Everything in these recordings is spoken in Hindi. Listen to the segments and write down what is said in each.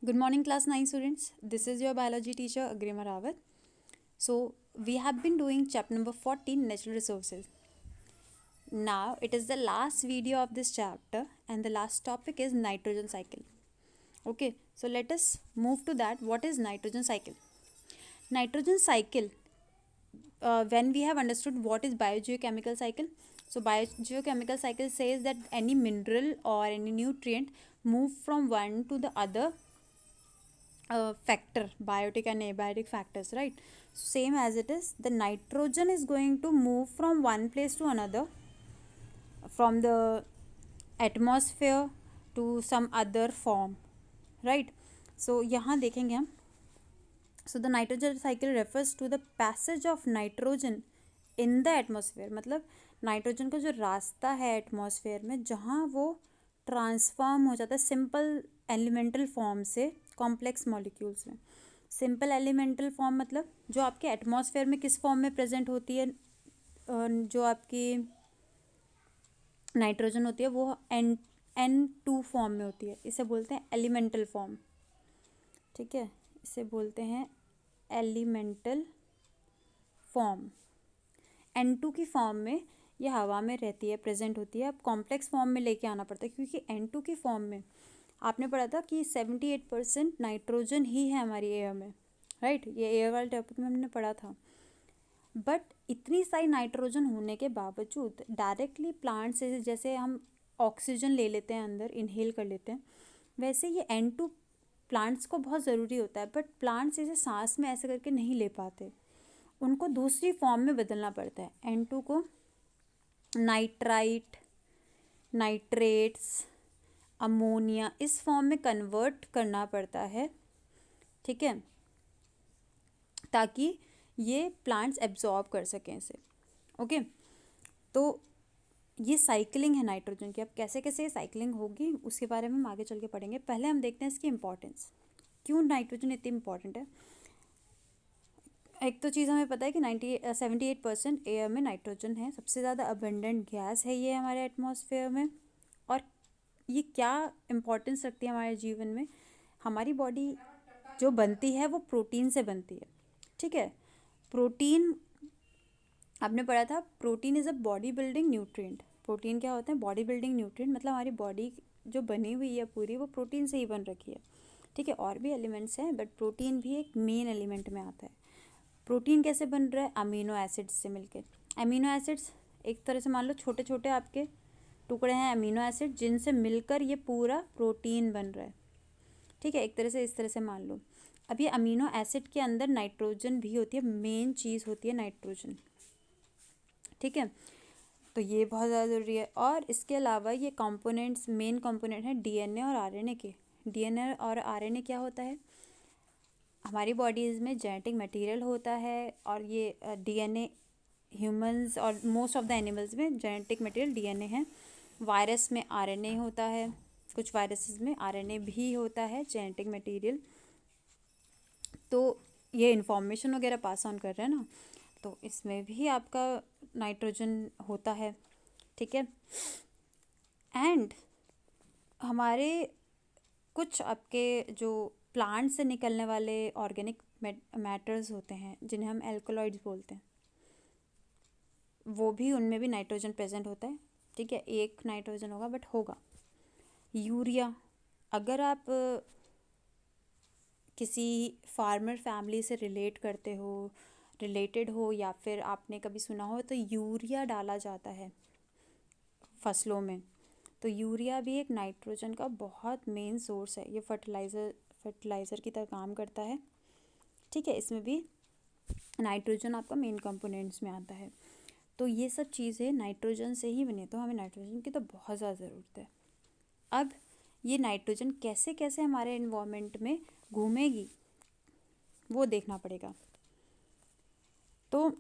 Good morning, class 9 students. This is your biology teacher, Agrima Rawat. So, we have been doing chapter number 14, Natural Resources. Now, it is the last video of this chapter, and the last topic is nitrogen cycle. Okay, so let us move to that. What is nitrogen cycle? Nitrogen cycle, when we have understood what is biogeochemical cycle, so biogeochemical cycle says that any mineral or any nutrient move from one to the other factor, biotic and abiotic factors, right? Same as it is, the nitrogen is going to move from one place to another, from the atmosphere to some other form, right? So यहाँ देखेंगे हम, so the nitrogen cycle refers to the passage of nitrogen in the atmosphere. मतलब नाइट्रोजन का जो रास्ता है एटमॉस्फेयर में, जहाँ वो ट्रांसफॉर्म हो जाता है सिंपल एलिमेंटल फॉर्म से कॉम्प्लेक्स मॉलिक्यूल्स में. सिंपल एलिमेंटल फॉर्म मतलब जो आपके एटमॉस्फेयर में किस फॉर्म में प्रेजेंट होती है, जो आपकी नाइट्रोजन होती है वो N2 फॉर्म में होती है. इसे बोलते हैं एलिमेंटल फॉर्म. ठीक है, इसे बोलते हैं एलिमेंटल फॉर्म. N2 की फॉर्म में ये हवा में रहती है, प्रेजेंट होती है. अब कॉम्प्लेक्स फॉर्म में लेके आना पड़ता है, क्योंकि N2 की फॉर्म में आपने पढ़ा था कि 78% नाइट्रोजन ही है हमारी एयर में, राइट? ये एयर वाले टॉपिक में हमने पढ़ा था. बट इतनी सारी नाइट्रोजन होने के बावजूद डायरेक्टली प्लांट से, जैसे हम ऑक्सीजन ले लेते हैं अंदर, इनहेल कर लेते हैं, वैसे ये N2 प्लांट्स को बहुत ज़रूरी होता है. बट प्लांट्स इसे सांस में ऐसे करके नहीं ले पाते, उनको दूसरी फॉर्म में बदलना पड़ता है. N2 को नाइट्राइट, नाइट्रेट्स, अमोनिया, इस फॉर्म में कन्वर्ट करना पड़ता है. ठीक है, ताकि ये प्लांट्स एब्जॉर्ब कर सकें इसे. ओके, तो ये साइकिलिंग है नाइट्रोजन की. अब कैसे कैसे ये साइकिलिंग होगी उसके बारे में हम आगे चल के पढ़ेंगे. पहले हम देखते हैं इसकी इंपॉर्टेंस, क्यों नाइट्रोजन इतनी इंपॉर्टेंट है. एक तो चीज़ हमें पता है कि 78% एयर में नाइट्रोजन है. सबसे ज़्यादा अबंडेंट गैस है ये हमारे एटमॉस्फेयर में. और ये क्या इम्पोर्टेंस रखती है हमारे जीवन में. हमारी बॉडी जो बनती है वो प्रोटीन से बनती है. ठीक है, प्रोटीन आपने पढ़ा था, protein is a body building nutrient. Protein क्या होता है? Body building nutrient. मतलब हमारी बॉडी जो बनी हुई है पूरी, वो प्रोटीन से ही बन रखी है. ठीक है, और भी एलिमेंट्स हैं, बट प्रोटीन भी एक मेन एलिमेंट में आता है. प्रोटीन कैसे बन रहा है? अमीनो एसिड्स से मिलकर. अमीनो एसिड्स एक तरह से मान लो छोटे छोटे आपके टुकड़े हैं अमीनो एसिड, जिनसे मिलकर ये पूरा प्रोटीन बन रहा है. ठीक है, एक तरह से इस तरह से मान लो. अब ये अमीनो एसिड के अंदर नाइट्रोजन भी होती है, मेन चीज़ होती है नाइट्रोजन. ठीक है, तो ये बहुत ज़्यादा ज़रूरी है. और इसके अलावा ये कंपोनेंट्स, मेन कंपोनेंट हैं डीएनए और आरएनए के. डीएनए और आरएनए क्या होता है? हमारी बॉडीज़ में जेनेटिक मटेरियल होता है, और ये डीएनए ह्यूमंस और मोस्ट ऑफ द एनिमल्स में जेनेटिक मटेरियल डीएनए है. वायरस में आरएनए होता है, कुछ वायरसेस में आरएनए भी होता है, जेनेटिक मटेरियल. तो ये इंफॉर्मेशन वगैरह पास ऑन कर रहे हैं ना, तो इसमें भी आपका नाइट्रोजन होता है. ठीक है, एंड हमारे कुछ आपके जो प्लांट से निकलने वाले ऑर्गेनिक मैटर्स होते हैं, जिन्हें हम एल्कलॉइड्स बोलते हैं, वो भी, उनमें भी नाइट्रोजन प्रेजेंट होता है. ठीक है, एक नाइट्रोजन होगा बट होगा. यूरिया, अगर आप किसी फार्मर फैमिली से रिलेटेड हो या फिर आपने कभी सुना हो, तो यूरिया डाला जाता है फसलों में. तो यूरिया भी एक नाइट्रोजन का बहुत मेन सोर्स है. ये फर्टिलाइज़र की तरह काम करता है. ठीक है, इसमें भी नाइट्रोजन आपका मेन कंपोनेंट्स में आता है. तो ये सब चीज़ें नाइट्रोजन से ही बनी, तो हमें नाइट्रोजन की तो बहुत ज़्यादा ज़रूरत है. अब ये नाइट्रोजन कैसे कैसे हमारे इन्वायरमेंट में घूमेगी वो देखना पड़ेगा. तो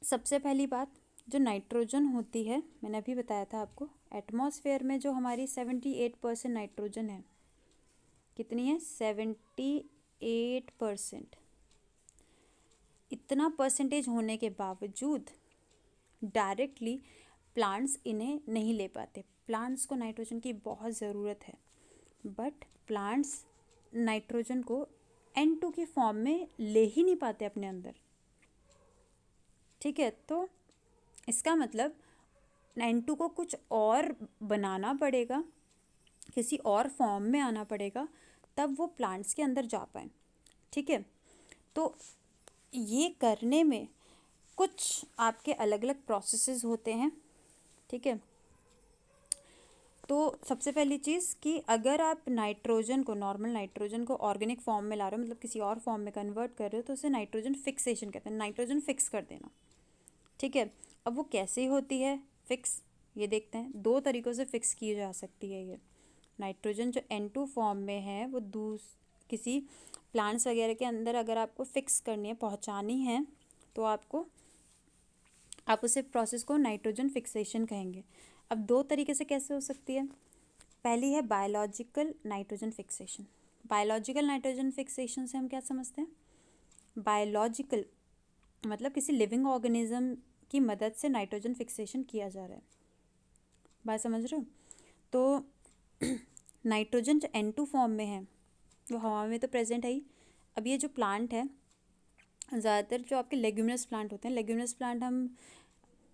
सबसे पहली बात, जो नाइट्रोजन होती है, मैंने अभी बताया था आपको, एटमॉस्फेयर में जो हमारी 78% नाइट्रोजन है, कितनी है? 78%. इतना परसेंटेज होने के बावजूद डायरेक्टली प्लांट्स इन्हें नहीं ले पाते. प्लांट्स को नाइट्रोजन की बहुत ज़रूरत है. बट प्लांट्स नाइट्रोजन को N2 की फॉर्म में ले ही नहीं पाते अपने अंदर। ठीक है, तो इसका मतलब N2 को कुछ और बनाना पड़ेगा, किसी और फॉर्म में आना पड़ेगा, तब वो प्लांट्स के अंदर जा पाए। ठीक है, तो ये करने में कुछ आपके अलग अलग प्रोसेसेस होते हैं। ठीक है, तो सबसे पहली चीज़ कि अगर आप नाइट्रोजन को, नॉर्मल नाइट्रोजन को ऑर्गेनिक फॉर्म में ला रहे हो, मतलब किसी और फॉर्म में कन्वर्ट कर रहे हो, तो उसे नाइट्रोजन फिक्सेशन कहते हैं, नाइट्रोजन फिक्स कर देना। ठीक है, अब वो कैसे होती है फिक्स, ये देखते हैं। दो तरीक़ों से फिक्स की जा सकती है ये नाइट्रोजन। जो N2 फॉर्म में है वो किसी प्लांट्स वगैरह के अंदर अगर आपको फिक्स करनी है, पहुंचानी है, तो आप उसे प्रोसेस को नाइट्रोजन फिक्सेशन कहेंगे। अब दो तरीके से कैसे हो सकती है। पहली है biological nitrogen fixation. Biological nitrogen fixation से हम क्या समझते हैं, बायोलॉजिकल मतलब किसी लिविंग ऑर्गेनिज्म की मदद से नाइट्रोजन फिक्सेशन किया जा रहा है। बात समझ रहे हो। तो नाइट्रोजन जो N2 फॉर्म में है वो हवा में तो प्रेजेंट है ही। अब ये जो प्लांट है, ज़्यादातर जो आपके लेग्यूमिनस प्लांट होते हैं, लेग्यूमिनस प्लांट हम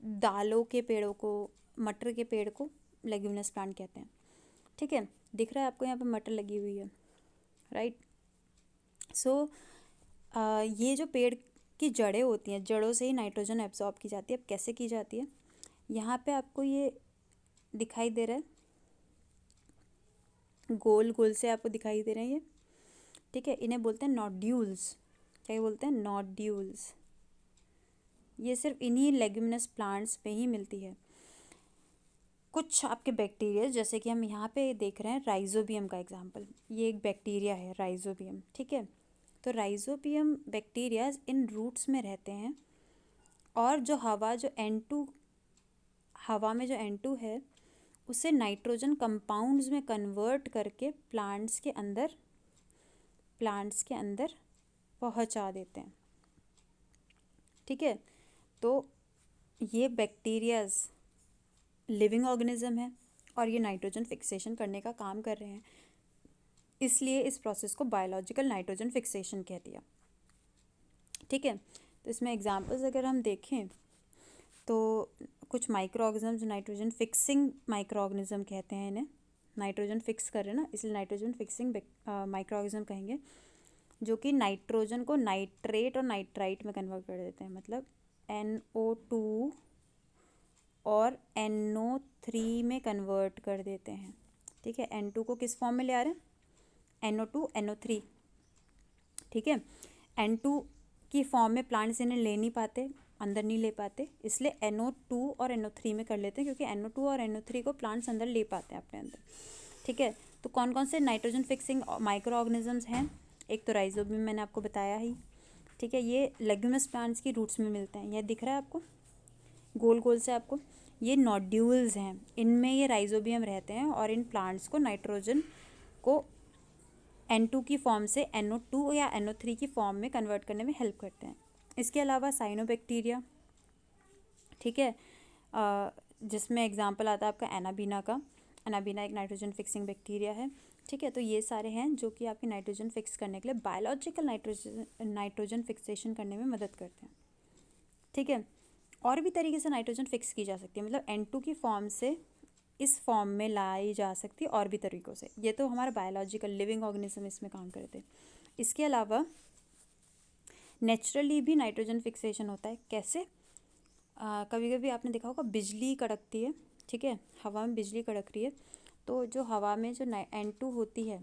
दालों के पेड़ों को, मटर के पेड़ को लेग्यूमिनस प्लांट कहते हैं। ठीक है, दिख रहा है आपको यहाँ पे मटर लगी हुई है, राइट। सो ये जो पेड़ की जड़ें होती हैं, जड़ों से ही नाइट्रोजन एब्जॉर्ब की जाती है। अब कैसे की जाती है, यहाँ पे आपको ये दिखाई दे रहा है, गोल गोल से आपको दिखाई दे रहे हैं ये। ठीक है, इन्हें बोलते हैं नोड्यूल्स। क्या बोलते हैं, नोड्यूल्स। ये सिर्फ इन्हीं लेग्यूमिनस प्लांट्स पे ही मिलती है। कुछ आपके बैक्टीरिया, जैसे कि हम यहाँ पे देख रहे हैं राइजोबियम का एग्जांपल, ये एक बैक्टीरिया है राइजोबियम। ठीक है, तो राइजोबियम बैक्टीरिया इन रूट्स में रहते हैं, और जो हवा में जो N2 है उसे नाइट्रोजन कंपाउंड्स में कन्वर्ट करके प्लांट्स के अंदर पहुँचा देते हैं। ठीक है, तो ये बैक्टीरियाज लिविंग ऑर्गेनिज्म है और ये नाइट्रोजन फिक्सेशन करने का काम कर रहे हैं, इसलिए इस प्रोसेस को बायोलॉजिकल नाइट्रोजन फिक्सेशन कह दिया। ठीक है, तो इसमें एग्जांपल्स अगर हम देखें तो कुछ micro organism, nitrogen fixing micro organism कहते हैं इन्हें, नाइट्रोजन फिक्स कर रहे हैं ना, इसलिए नाइट्रोजन फिक्सिंग माइक्रो ऑर्गेनिज्म कहेंगे, जो कि नाइट्रोजन को नाइट्रेट और नाइट्राइट में कन्वर्ट कर देते हैं। मतलब NO2 और NO3 में कन्वर्ट कर देते हैं। ठीक है, N2 को किस फॉर्म में ले आ रहे हैं, NO2 NO3। ठीक है, N2 की फॉर्म में प्लांट्स इन्हें ले नहीं पाते, अंदर नहीं ले पाते, इसलिए NO2 और NO3 में कर लेते हैं, क्योंकि NO2 और NO3 को प्लांट्स अंदर ले पाते हैं अपने अंदर। ठीक है, तो कौन कौन से नाइट्रोजन फिक्सिंग माइक्रो ऑर्गेनिजम्स हैं, एक तो राइजोबियम मैंने आपको बताया ही। ठीक है, ये लेग्यूमिनस प्लांट्स की रूट्स में मिलते हैं, यह दिख रहा है आपको गोल गोल से आपको, ये नोड्यूल्स हैं, इनमें ये राइजोबियम रहते हैं और इन प्लांट्स को नाइट्रोजन को N2 की फॉर्म से NO2 या NO3 की फॉर्म में कन्वर्ट करने में हेल्प करते हैं। इसके अलावा साइनोबैक्टीरिया, ठीक है, जिसमें एग्जांपल आता है आपका एनाबीना का। एनाबीना एक नाइट्रोजन फिक्सिंग बैक्टीरिया है। ठीक है, तो ये सारे हैं जो कि आपकी नाइट्रोजन फिक्स करने के लिए बायोलॉजिकल नाइट्रोजन फिक्सेशन करने में मदद करते हैं। ठीक है, और भी तरीके से नाइट्रोजन फिक्स की जा सकती है, मतलब N2 की फॉर्म से इस फॉर्म में लाई जा सकती है और भी तरीक़ों से। ये तो हमारा बायोलॉजिकल लिविंग ऑर्गेनिज्म इसमें काम करते हैं। इसके अलावा नेचुरली भी नाइट्रोजन फिक्सेशन होता है। कैसे, कभी कभी आपने देखा होगा बिजली कड़कती है, ठीक है, हवा में बिजली कड़क रही है, तो जो हवा में जो N2 होती है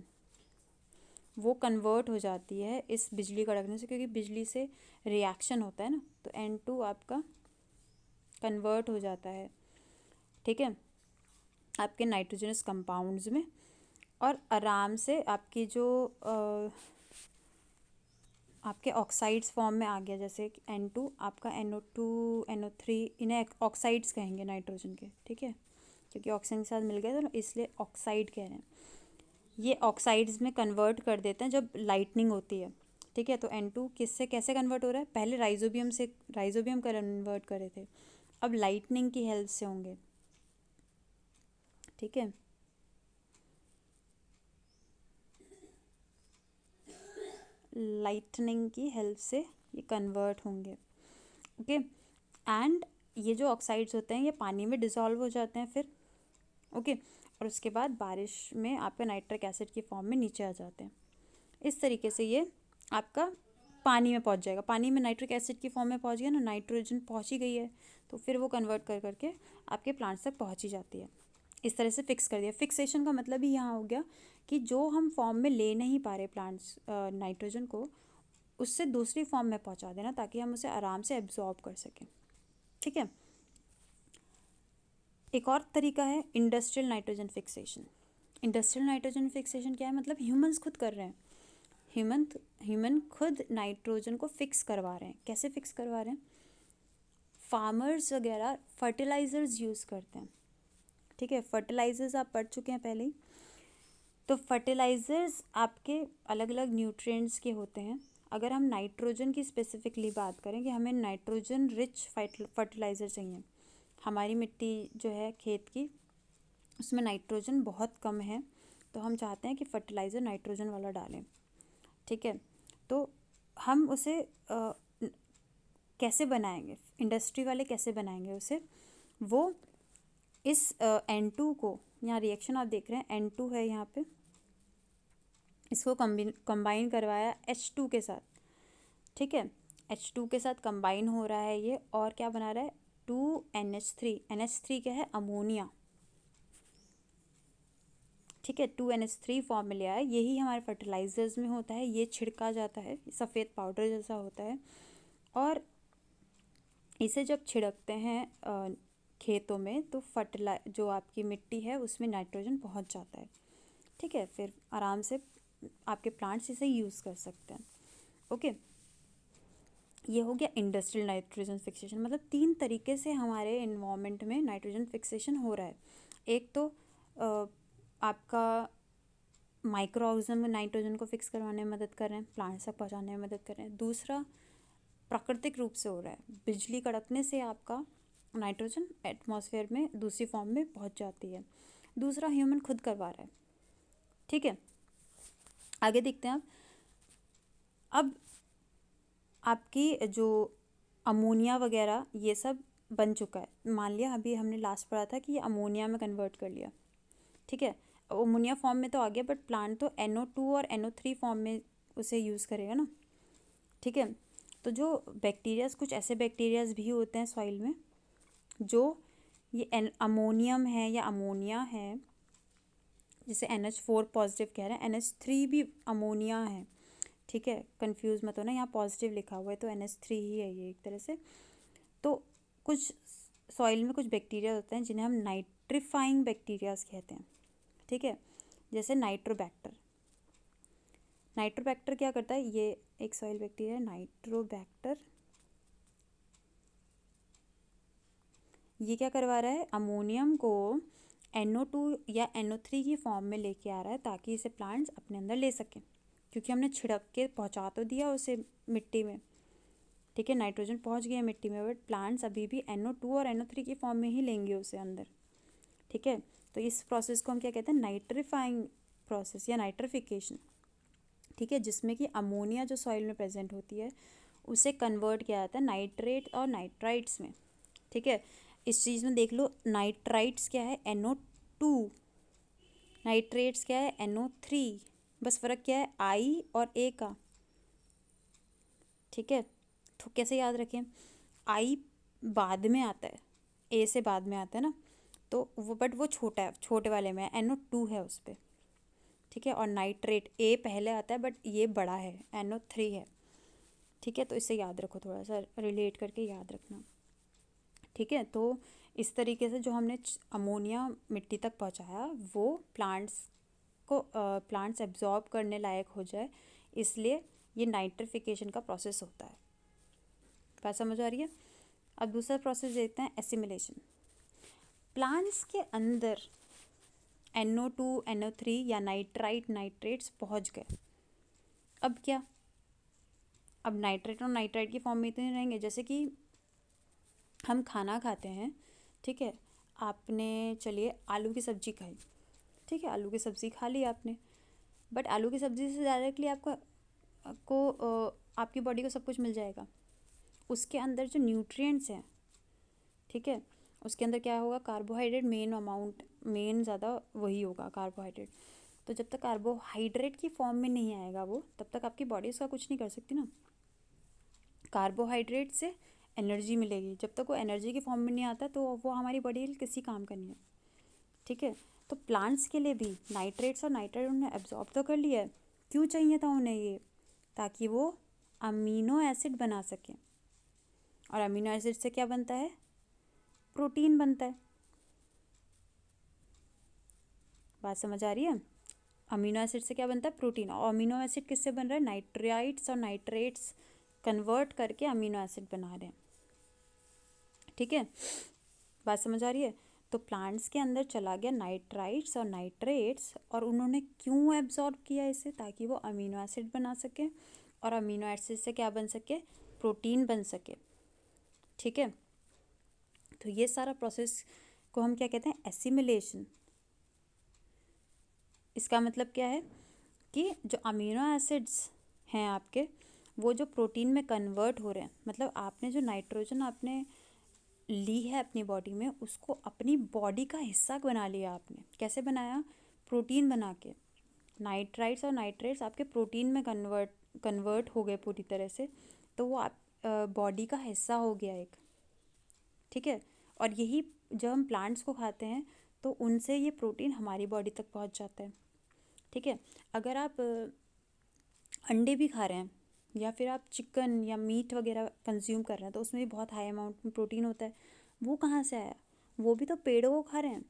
वो कन्वर्ट हो जाती है इस बिजली कड़कने से, क्योंकि बिजली से रिएक्शन होता है ना, तो N2 आपका कन्वर्ट हो जाता है। ठीक है, आपके नाइट्रोजनस कंपाउंड्स में, और आराम से आपकी जो आपके ऑक्साइड्स फॉर्म में आ गया, जैसे N2 आपका NO2 NO3, इन्हें ऑक्साइड्स कहेंगे नाइट्रोजन के। ठीक है, क्योंकि ऑक्सीजन के साथ मिल गए तो इसलिए ऑक्साइड कह रहे हैं। ये ऑक्साइड्स में कन्वर्ट कर देते हैं जब लाइटनिंग होती है। ठीक है, तो N2 किससे कैसे कन्वर्ट हो रहा है, पहले राइजोबियम कन्वर्ट करे थे, अब लाइटनिंग की हेल्प से होंगे। ठीक है, लाइटनिंग की हेल्प से ये कन्वर्ट होंगे। ओके, एंड ये जो ऑक्साइड्स होते हैं ये पानी में डिसॉल्व हो जाते हैं फिर। ओके, और उसके बाद बारिश में आपका नाइट्रिक एसिड की फॉर्म में नीचे आ जाते हैं। इस तरीके से ये आपका पानी में पहुंच जाएगा। पानी में नाइट्रिक एसिड की फॉर्म में पहुंच गया ना, नाइट्रोजन पहुंच ही गई है, तो फिर वो कन्वर्ट कर करके आपके प्लांट्स तक पहुंच ही जाती है। इस तरह से फिक्स कर दिया। फिक्सेशन का मतलब ही यहाँ हो गया कि जो हम फॉर्म में ले नहीं पा रहे प्लांट्स नाइट्रोजन को, उससे दूसरी फॉर्म में पहुंचा देना ताकि हम उसे आराम से एब्जॉर्ब कर सकें। ठीक है। एक और तरीका है industrial nitrogen fixation. Industrial nitrogen fixation क्या है? मतलब ह्यूमंस खुद कर रहे हैं। ह्यूमन खुद नाइट्रोजन को फिक्स करवा रहे हैं। कैसे फिक्स करवा रहे हैं? फार्मर्स वगैरह फर्टिलाइज़र्स यूज़ करते हैं। ठीक है, फर्टिलाइज़र्स आप पढ़ चुके हैं पहले ही। तो फर्टिलाइज़र्स आपके अलग अलग न्यूट्रिएंट्स के होते हैं। अगर हम नाइट्रोजन की स्पेसिफिकली बात करें कि हमें नाइट्रोजन रिच फर्टिलाइज़र चाहिए, हमारी मिट्टी जो है खेत की, उसमें नाइट्रोजन बहुत कम है, तो हम चाहते हैं कि फर्टिलाइज़र नाइट्रोजन वाला डालें। ठीक है, तो हम उसे कैसे बनाएंगे? इंडस्ट्री वाले कैसे बनाएंगे उसे? वो इस N2 को, यहाँ रिएक्शन आप देख रहे हैं N2 है यहाँ पे, इसको कंबाइन करवाया H2 के साथ। ठीक है, H2 के साथ कंबाइन हो रहा है ये, और क्या बना रहा है? 2NH3। NH3 क्या है? अमोनिया। ठीक है, 2NH3 फॉर्म में ले आया। यही हमारे फर्टिलाइजर्स में होता है, ये छिड़का जाता है, सफ़ेद पाउडर जैसा होता है, और इसे जब छिड़कते हैं खेतों में तो जो आपकी मिट्टी है उसमें नाइट्रोजन पहुंच जाता है। ठीक है, फिर आराम से आपके प्लांट्स इसे यूज़ कर सकते हैं। ओके, ये हो गया इंडस्ट्रियल नाइट्रोजन फिक्सेशन। मतलब 3 तरीके से हमारे इन्वायरमेंट में नाइट्रोजन फिक्सेशन हो रहा है। एक तो आपका माइक्रो ऑर्गेनिज्म नाइट्रोजन को फिक्स करवाने में मदद कर रहे हैं, प्लांट्स तक पहुंचाने में मदद कर रहे हैं। दूसरा प्राकृतिक रूप से हो रहा है, बिजली कड़कने से आपका नाइट्रोजन एटमॉस्फेयर में दूसरी फॉर्म में पहुंच जाती है। दूसरा ह्यूमन खुद करवा रहा है। ठीक है, आगे देखते हैं अब आपकी जो अमोनिया वगैरह ये सब बन चुका है। मान लिया अभी हमने लास्ट पढ़ा था कि ये अमोनिया में कन्वर्ट कर लिया। ठीक है, अमोनिया फॉर्म में तो आ गया, बट प्लांट तो NO2 और NO3 फॉर्म में उसे यूज़ करेगा ना। ठीक है, तो जो बैक्टीरियाज, कुछ ऐसे बैक्टीरियाज भी होते हैं सॉइल में जो ये अमोनियम है या अमोनिया है, जिसे NH4 पॉजिटिव कह रहे हैं, NH3 भी अमोनिया है। ठीक है, कंफ्यूज मत होना, यहाँ पॉजिटिव लिखा हुआ है तो NH3 ही है ये एक तरह से। तो कुछ सॉइल में कुछ बैक्टीरिया होते हैं जिन्हें हम नाइट्रीफाइंग बैक्टीरियाज कहते हैं। ठीक है, जैसे नाइट्रोबैक्टर। नाइट्रोबैक्टर क्या करता है? ये एक सॉइल बैक्टीरिया है नाइट्रोबैक्टर। ये क्या करवा रहा है? अमोनियम को NO2 या NO3 की फॉर्म में लेके आ रहा है ताकि इसे प्लांट्स अपने अंदर ले सकें, क्योंकि हमने छिड़क के पहुंचा तो दिया उसे मिट्टी में। ठीक है, नाइट्रोजन पहुंच गया मिट्टी में, बट प्लांट्स अभी भी NO2 और NO3 की फॉर्म में ही लेंगे उसे अंदर। ठीक है, तो इस प्रोसेस को हम क्या कहते हैं? नाइट्रीफाइंग प्रोसेस या नाइट्रिफिकेशन। ठीक है, जिसमें कि अमोनिया जो सॉइल में प्रेजेंट होती है उसे कन्वर्ट किया जाता है नाइट्रेट और नाइट्राइट्स में। ठीक है, इस चीज़ में देख लो, नाइट्राइट्स क्या है? NO2। नाइट्रेट्स क्या है? NO3। बस फ़र्क क्या है? I और A का। ठीक है, तो कैसे याद रखें? I बाद में आता है, A से बाद में आता है ना, तो वो बट वो छोटा है, छोटे वाले में NO2 है उस पर। ठीक है, और नाइट्रेट A पहले आता है बट ये बड़ा है, NO3 है। ठीक है, तो इसे याद रखो, थोड़ा सा रिलेट करके याद रखना। ठीक है, तो इस तरीके से जो हमने अमोनिया मिट्टी तक पहुंचाया वो प्लांट्स एब्जॉर्ब करने लायक हो जाए, इसलिए ये नाइट्रिफिकेशन का प्रोसेस होता है। बात समझ आ रही है? अब दूसरा प्रोसेस देखते हैं, एसिमिलेशन। प्लांट्स के अंदर NO2 NO3 या नाइट्रेट्स पहुंच गए। अब क्या? अब नाइट्रेट और नाइट्राइट की फॉर्म में तो नहीं रहेंगे। जैसे कि हम खाना खाते हैं, ठीक है, आपने चलिए आलू की सब्ज़ी खाई। ठीक है, आलू की सब्ज़ी खा ली आपने, बट आलू की सब्ज़ी से डायरेक्टली आपका आपकी बॉडी को सब कुछ मिल जाएगा। उसके अंदर जो न्यूट्रिएंट्स हैं, ठीक है, उसके अंदर क्या होगा, कार्बोहाइड्रेट मेन ज़्यादा वही होगा कार्बोहाइड्रेट। तो जब तक कार्बोहाइड्रेट की फॉर्म में नहीं आएगा वो, तब तक आपकी बॉडी उसका कुछ नहीं कर सकती ना। कार्बोहाइड्रेट से एनर्जी मिलेगी, जब तक वो एनर्जी की फॉर्म में नहीं आता तो वो हमारी बॉडी किसी काम का नहीं है, ठीक है। तो प्लांट्स के लिए भी नाइट्रेट्स और नाइट्राइट उन्होंने एब्जॉर्ब तो कर लिया है। क्यों चाहिए था उन्हें ये? ताकि वो अमीनो एसिड बना सकें। और अमीनो एसिड से क्या बनता है? प्रोटीन बनता है। बात समझ आ रही है? अमीनो एसिड से क्या बनता है? प्रोटीन। और अमीनो एसिड किससे बन रहा है? नाइट्राइट्स और नाइट्रेट्स कन्वर्ट करके अमीनो एसिड बना रहे हैं, ठीक है। बात समझ आ रही है? तो प्लांट्स के अंदर चला गया नाइट्राइट्स और नाइट्रेट्स, और उन्होंने क्यों एब्जॉर्ब किया इसे? ताकि वो अमीनो एसिड बना सके, और अमीनो एसिड से क्या बन सके? प्रोटीन बन सके, ठीक है। तो ये सारा प्रोसेस को हम क्या कहते हैं? एसिमिलेशन। इसका मतलब क्या है कि जो अमीनो एसिड्स हैं आपके, वो जो प्रोटीन में कन्वर्ट हो रहे हैं, मतलब आपने जो नाइट्रोजन आपने ली है अपनी बॉडी में, उसको अपनी बॉडी का हिस्सा बना लिया आपने। कैसे बनाया? प्रोटीन बना के। नाइट्राइट्स और नाइट्रेट्स आपके प्रोटीन में कन्वर्ट हो गए पूरी तरह से, तो वो आप बॉडी का हिस्सा हो गया एक, ठीक है। और यही जब हम प्लांट्स को खाते हैं तो उनसे ये प्रोटीन हमारी बॉडी तक पहुंच जाता है, ठीक है। अगर आप अंडे भी खा रहे हैं, या फिर आप चिकन या मीट वगैरह कंज्यूम कर रहे हैं, तो उसमें भी बहुत हाई अमाउंट में प्रोटीन होता है। वो कहाँ से आया? वो भी तो पेड़ों को खा रहे हैं,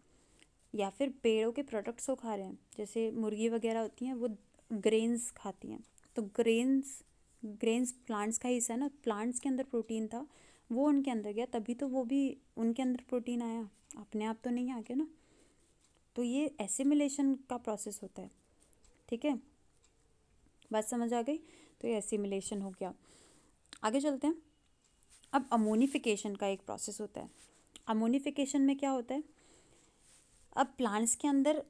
या फिर पेड़ों के प्रोडक्ट्स को खा रहे हैं। जैसे मुर्गी वगैरह होती हैं, वो ग्रेन्स खाती हैं, तो ग्रेन्स प्लांट्स का हिस्सा है ना। प्लांट्स के अंदर प्रोटीन था, वो उनके अंदर गया, तभी तो वो भी उनके अंदर प्रोटीन आया, अपने आप तो नहीं आ गया ना। तो ये एसिमिलेशन का प्रोसेस होता है, ठीक है। बात समझ आ गई? तो ये एसिमिलेशन हो गया। आगे चलते हैं। अब अमोनिफिकेशन का एक प्रोसेस होता है। अमोनिफिकेशन में क्या होता है? अब प्लांट्स के अंदर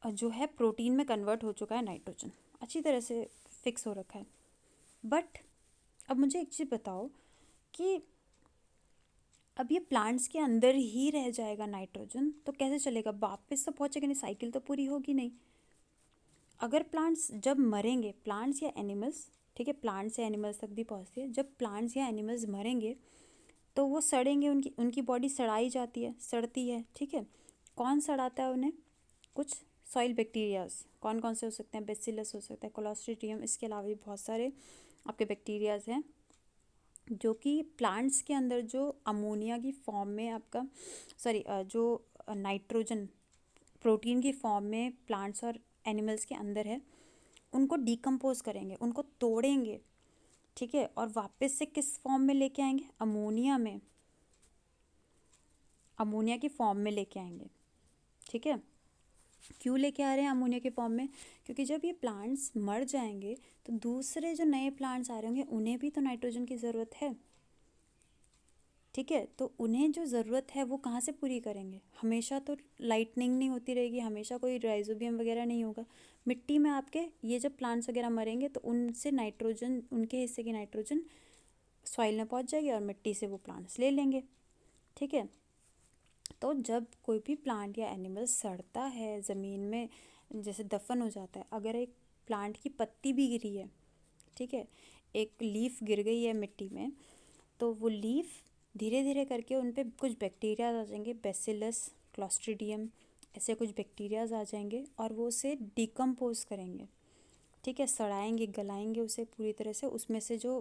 जो है प्रोटीन में कन्वर्ट हो चुका है नाइट्रोजन, अच्छी तरह से फिक्स हो रखा है। बट अब मुझे एक चीज़ बताओ कि अब ये प्लांट्स के अंदर ही रह जाएगा नाइट्रोजन, तो कैसे चलेगा? वापस तो पहुँचेगा नहीं, साइकिल तो पूरी होगी नहीं। अगर प्लांट्स जब मरेंगे, प्लांट्स या एनिमल्स, ठीक है, प्लांट्स या एनिमल्स तक भी पहुँचती है, जब प्लांट्स या एनिमल्स मरेंगे तो वो सड़ेंगे, उनकी उनकी बॉडी सड़ाई जाती है, सड़ती है, ठीक है। कौन सड़ाता है उन्हें? कुछ सॉइल बैक्टीरियाज। कौन कौन से हो सकते हैं? बेसिलस हो सकता है, क्लोस्ट्रीडियम, इसके अलावा भी बहुत सारे आपके बैक्टीरियाज हैं जो कि प्लांट्स के अंदर जो अमोनिया की फॉर्म में आपका जो नाइट्रोजन प्रोटीन की फॉर्म में प्लांट्स और एनिमल्स के अंदर है, उनको डिकम्पोज करेंगे, उनको तोड़ेंगे, ठीक है। और वापस से किस फॉर्म में लेके आएंगे? अमोनिया की फॉर्म में लेके आएंगे, ठीक है। क्यों लेके आ रहे हैं अमोनिया के फॉर्म में? क्योंकि जब ये प्लांट्स मर जाएंगे तो दूसरे जो नए प्लांट्स आ रहे होंगे, उन्हें भी तो नाइट्रोजन की ज़रूरत है, ठीक है। तो उन्हें जो ज़रूरत है वो कहाँ से पूरी करेंगे? हमेशा तो लाइटनिंग नहीं होती रहेगी, हमेशा कोई राइजोबियम वगैरह नहीं होगा मिट्टी में आपके। ये जब प्लांट्स वगैरह मरेंगे तो उनसे नाइट्रोजन, उनके हिस्से की नाइट्रोजन सॉइल में पहुंच जाएगी और मिट्टी से वो प्लांट्स ले लेंगे, ठीक है। तो जब कोई भी प्लांट या एनिमल सड़ता है ज़मीन में, जैसे दफन हो जाता है, अगर एक प्लांट की पत्ती भी गिरी है, ठीक है, एक लीफ गिर गई है मिट्टी में, तो वो लीफ धीरे धीरे करके उन पे कुछ बैक्टीरियाज आ जाएंगे, बेसिलस, क्लोस्ट्रीडियम, ऐसे कुछ बैक्टीरियाज आ जाएंगे और वो उसे डिकम्पोज करेंगे, ठीक है, सड़ाएंगे, गलाएंगे उसे पूरी तरह से। उसमें से जो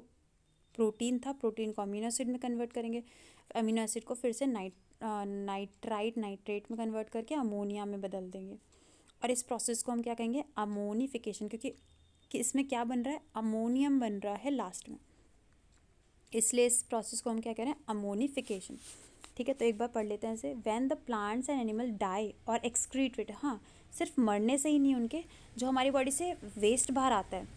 प्रोटीन था, प्रोटीन को अमीनो एसिड में कन्वर्ट करेंगे, अमीनो एसिड को फिर से नाइट्रेट में कन्वर्ट करके अमोनिया में बदल देंगे। और इस प्रोसेस को हम क्या कहेंगे? अमोनिफिकेशन। क्योंकि कि इसमें क्या बन रहा है? अमोनियम बन रहा है लास्ट में, इसलिए इस प्रोसेस को हम क्या कह रहे हैं? अमोनिफिकेशन, ठीक है। तो एक बार पढ़ लेते हैं इसे। When the plants and animal die और एक्सक्रीटेड, हाँ, सिर्फ मरने से ही नहीं, उनके जो हमारी बॉडी से वेस्ट बाहर आता है,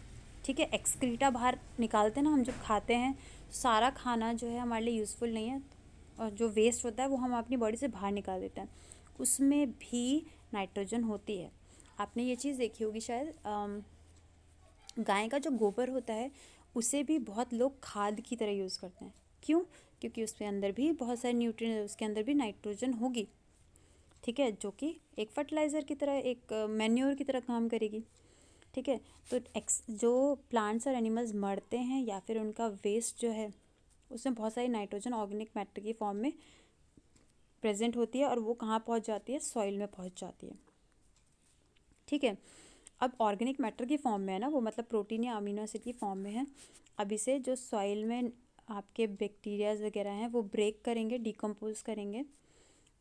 ठीक है, एक्सक्रीटा बाहर निकालते हैं ना हम जब खाते हैं, सारा खाना जो है हमारे लिए यूज़फुल नहीं है, और जो वेस्ट होता है वो हम अपनी बॉडी से बाहर निकाल देते हैं, उसमें भी नाइट्रोजन होती है। आपने ये चीज़ देखी होगी शायद, गाय का जो गोबर होता है उसे भी बहुत लोग खाद की तरह यूज़ करते हैं। क्यों? क्योंकि उसके अंदर भी बहुत सारे न्यूट्रिएंट, उसके अंदर भी नाइट्रोजन होगी, ठीक है, जो कि एक फर्टिलाइज़र की तरह, एक मैन्योर की तरह काम करेगी, ठीक है। तो जो प्लांट्स और एनिमल्स मरते हैं या फिर उनका वेस्ट जो है उसमें बहुत सारी नाइट्रोजन ऑर्गेनिक मैटर की फॉर्म में प्रेजेंट होती है और वो कहाँ पहुँच जाती है? सॉइल में पहुँच जाती है, ठीक है। अब ऑर्गेनिक मैटर की फॉर्म में है ना वो, मतलब प्रोटीन या अमीनो एसिड की फॉर्म में है। अब इसे जो सॉइल में आपके बैक्टीरियाज वगैरह हैं वो ब्रेक करेंगे, डिकम्पोज करेंगे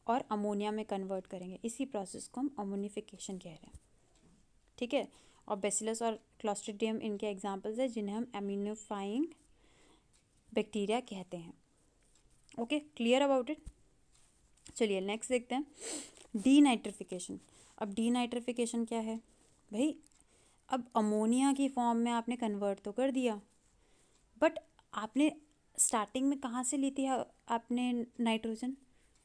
और अमोनिया में कन्वर्ट करेंगे। इसी प्रोसेस को हम अमोनिफिकेशन कह रहे हैं, ठीक है। और बेसिलस और क्लॉस्ट्रिडियम इनके एग्जाम्पल्स हैं जिन्हें हम अम्यूनिफाइंग बैक्टीरिया कहते हैं। Okay, clear about it. चलिए नेक्स्ट देखते हैं, डीनाइट्रिफिकेशन। अब डीनाइट्रिफिकेशन क्या है भाई? अब अमोनिया की फॉर्म में आपने कन्वर्ट तो कर दिया, बट आपने स्टार्टिंग में कहाँ से ली थी आपने नाइट्रोजन?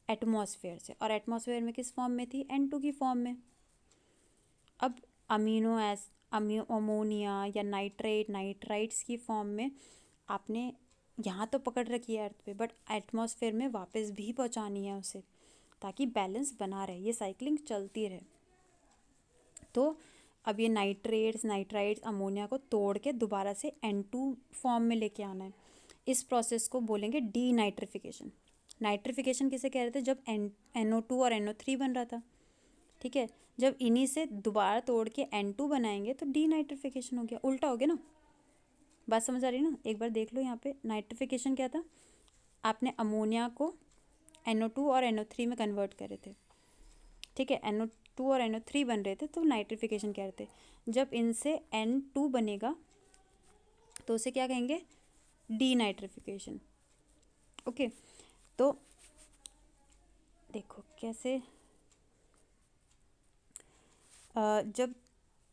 एटमॉस्फेयर से। और एटमॉस्फेयर में किस फॉर्म में थी? N2 की फॉर्म में। अब अमोनिया या नाइट्रेट, नाइट्राइट्स की फॉर्म में आपने यहाँ तो पकड़ रखी है अर्थ पे, बट एटमॉस्फेयर में वापस भी पहुँचानी है उसे, ताकि बैलेंस बना रहे, ये साइक्लिंग चलती रहे। तो अब ये नाइट्रेट्स, नाइट्राइट्स, अमोनिया को तोड़ के दोबारा से N2 फॉर्म में लेके आना है। इस प्रोसेस को बोलेंगे डीनाइट्रिफिकेशन। नाइट्रिफिकेशन किसे कह रहे थे? जब NO2 और NO3 बन रहा था, ठीक है। जब इन्हीं से दोबारा तोड़ के N2 बनाएंगे तो डीनाइट्रिफिकेशन हो गया, उल्टा हो गया ना। बात समझ आ रही है ना? एक बार देख लो यहाँ पे, नाइट्रिफिकेशन क्या था? आपने अमोनिया को NO2 और NO3 में कन्वर्ट करे थे, ठीक है। NO2 और NO3 बन रहे थे तो नाइट्रिफिकेशन कह रहे थे। जब इनसे N2 बनेगा तो उसे क्या कहेंगे? डीनाइट्रिफिकेशन। ओके, तो देखो कैसे, जब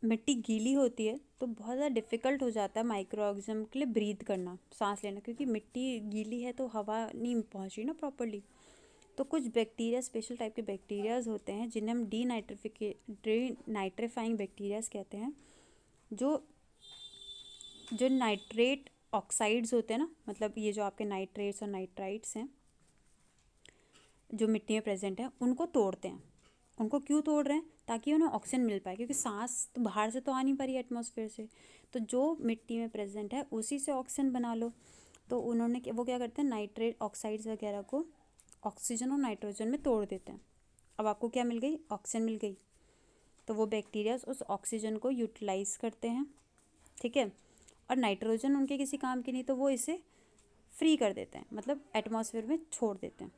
मिट्टी गीली होती है तो बहुत ज़्यादा डिफ़िकल्ट हो जाता है माइक्रो ऑर्गेनिज्म के लिए ब्रीथ करना, सांस लेना, क्योंकि मिट्टी गीली है तो हवा नहीं पहुंच रही ना प्रॉपरली। तो कुछ बैक्टीरिया, स्पेशल टाइप के बैक्टीरियाज होते हैं जिन्हें हम डीनाइट्रीफाइंग बैक्टीरियाज कहते हैं, जो जो नाइट्रेट ऑक्साइड्स होते हैं ना, मतलब ये जो आपके नाइट्रेट्स और नाइट्राइट्स हैं जो मिट्टी में प्रेजेंट है, उनको तोड़ते हैं। उनको क्यों तोड़ रहे हैं? ताकि उन्हें ऑक्सीजन मिल पाए, क्योंकि सांस तो बाहर से तो आ नहीं पा रही एटमॉस्फेयर से, तो जो मिट्टी में प्रेजेंट है उसी से ऑक्सीजन बना लो। तो उन्होंने वो क्या करते हैं, नाइट्रेट ऑक्साइड्स वगैरह को ऑक्सीजन और नाइट्रोजन में तोड़ देते हैं। अब आपको क्या मिल गई? ऑक्सीजन मिल गई। तो वो बैक्टीरिया उस ऑक्सीजन को यूटिलाइज करते हैं, ठीक है। और नाइट्रोजन उनके किसी काम की नहीं, तो वो इसे फ्री कर देते हैं, मतलब एटमॉस्फेयर में छोड़ देते हैं,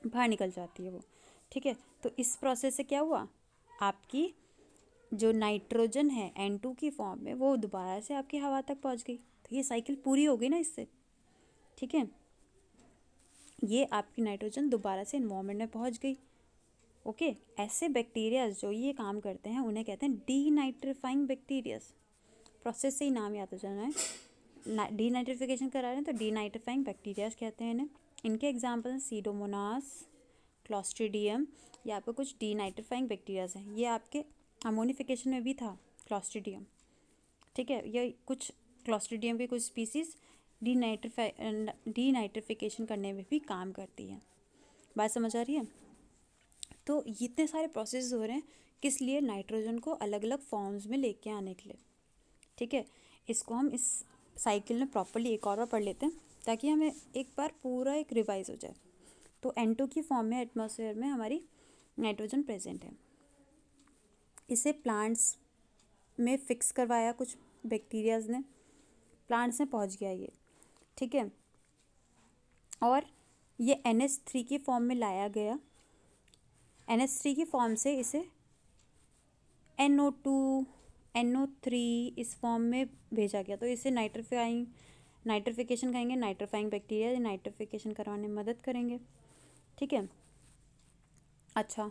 बाहर निकल जाती है वो, ठीक है। तो इस प्रोसेस से क्या हुआ? आपकी जो नाइट्रोजन है N2 की फॉर्म में वो दोबारा से आपकी हवा तक पहुंच गई। तो ये साइकिल पूरी हो गई ना इससे, ठीक है। ये आपकी नाइट्रोजन दोबारा से इन्वायरमेंट में पहुंच गई। ओके, ऐसे बैक्टीरियाज जो ये काम करते हैं उन्हें कहते हैं डीनाइट्रीफाइंग बैक्टीरियाज। प्रोसेस से ही नाम याद हो जाना है, डीनाइट्रिफिकेशन करा रहे हैं तो डीनाइट्रीफाइंग बैक्टीरियाज कहते हैं इन्हें। इनके एग्जाम्पल हैं सीडोमोनास, क्लॉस्ट्रीडियम। ये आपको कुछ डीनाइट्रीफाइंग बैक्टीरियाज हैं। ये आपके अमोनिफिकेशन में भी था क्लॉस्ट्रीडियम, ठीक है। ये कुछ क्लॉस्ट्रीडियम की कुछ स्पीसीज डीनाइट्रिफिकेशन करने में भी काम करती हैं। बात समझ आ रही है? तो इतने सारे प्रोसेस हो रहे हैं किस लिए? नाइट्रोजन को अलग अलग फॉर्म्स में लेके आने के लिए, ठीक है। इसको हम इस साइकिल में प्रॉपरली एक और बार पढ़ लेते हैं ताकि हमें एक बार पूरा एक रिवाइज हो जाए। तो N2 की फॉर्म में एटमॉस्फेयर में हमारी नाइट्रोजन प्रेजेंट है। इसे प्लांट्स में फिक्स करवाया कुछ बैक्टीरियाज ने, प्लांट्स में पहुंच गया ये, ठीक है। और ये NH3 की फॉर्म में लाया गया। NH3 की फॉर्म से इसे NO2, NO3 इस फॉर्म में भेजा गया। तो इसे नाइट्रिफिकेशन कहेंगे। नाइट्रीफाइंग बैक्टीरिया नाइट्रिफिकेशन करवाने में मदद करेंगे, ठीक है। अच्छा,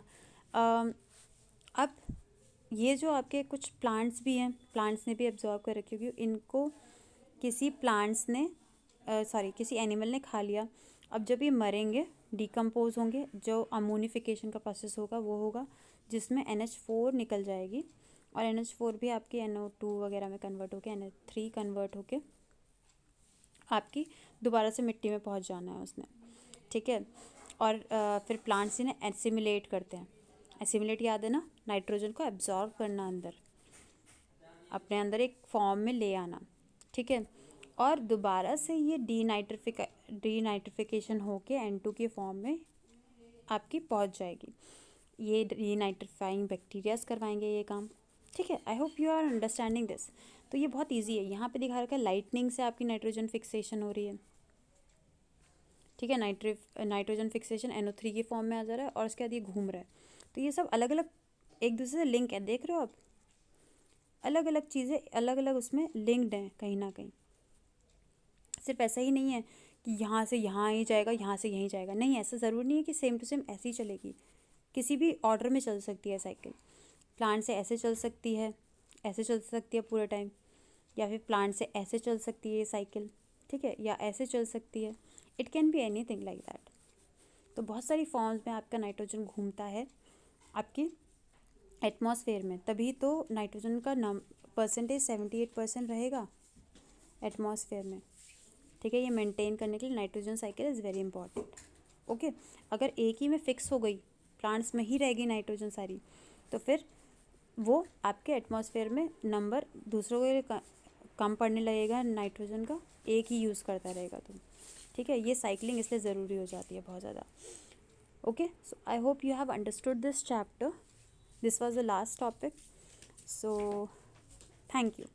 अब ये जो आपके कुछ प्लांट्स भी हैं, प्लांट्स ने भी एब्जॉर्ब कर रखी होगी, इनको किसी प्लांट्स ने किसी एनिमल ने खा लिया। अब जब ये मरेंगे, डिकम्पोज होंगे, जो अमोनिफिकेशन का प्रोसेस होगा वो होगा जिसमें NH4 निकल जाएगी और NH4 भी आपकी NO2 वगैरह में कन्वर्ट होके NH3 कन्वर्ट होके आपकी दोबारा से मिट्टी में पहुंच जाना है उसने, ठीक है। और फिर प्लांट्स इन्हें एसिमिलेट करते हैं। एसिमिलेट याद है ना, नाइट्रोजन को एब्जॉर्ब करना, अंदर अपने अंदर एक फॉर्म में ले आना, ठीक है। और दोबारा से ये डीनाइट्रिफिकेशन होके N2 के फॉर्म में आपकी पहुंच जाएगी। ये डीनाइट्रीफाइंग बैक्टीरियाज करवाएंगे ये काम, ठीक है। I hope you are understanding this. तो ये बहुत ईजी है। यहाँ पे दिखा रखा है लाइटनिंग से आपकी नाइट्रोजन फिक्सेशन हो रही है, ठीक है। नाइट्रोजन फिक्सेशन NO3 की फॉर्म में आ जा रहा है और उसके बाद ये घूम रहा है। तो ये सब अलग अलग एक दूसरे से लिंक है, देख रहे हो आप, अलग अलग चीज़ें अलग अलग उसमें लिंक्ड हैं कहीं ना कहीं। सिर्फ ऐसा ही नहीं है कि यहाँ से यहाँ ही जाएगा, यहाँ से यहीं जाएगा, नहीं, ऐसा ज़रूरी नहीं है कि सेम टू सेम ऐसे ही चलेगी। किसी भी ऑर्डर में चल सकती है साइकिल। प्लांट से ऐसे चल सकती है, ऐसे चल सकती है पूरे टाइम, या फिर प्लांट से ऐसे चल सकती है ये साइकिल, ठीक है, या ऐसे चल सकती है। It can be anything like that. तो बहुत सारी फॉर्म्स में आपका नाइट्रोजन घूमता है आपकी एटमॉस्फेयर में, तभी तो नाइट्रोजन का परसेंटेज 78% रहेगा एटमॉस्फेयर में, ठीक है। ये मेंटेन करने के लिए nitrogen cycle is very important, okay. अगर एक ही में फिक्स हो गई, प्लांट्स में ही रहेगी नाइट्रोजन सारी, तो फिर वो आपके एटमॉस्फेयर में नंबर दूसरों के कम पड़ने लगेगा नाइट्रोजन का, एक ही यूज़ करता रहेगा तो, ठीक है। ये साइकिलिंग इसलिए ज़रूरी हो जाती है बहुत ज़्यादा, okay. So I hope you have understood this chapter. This was the last topic. So, thank you.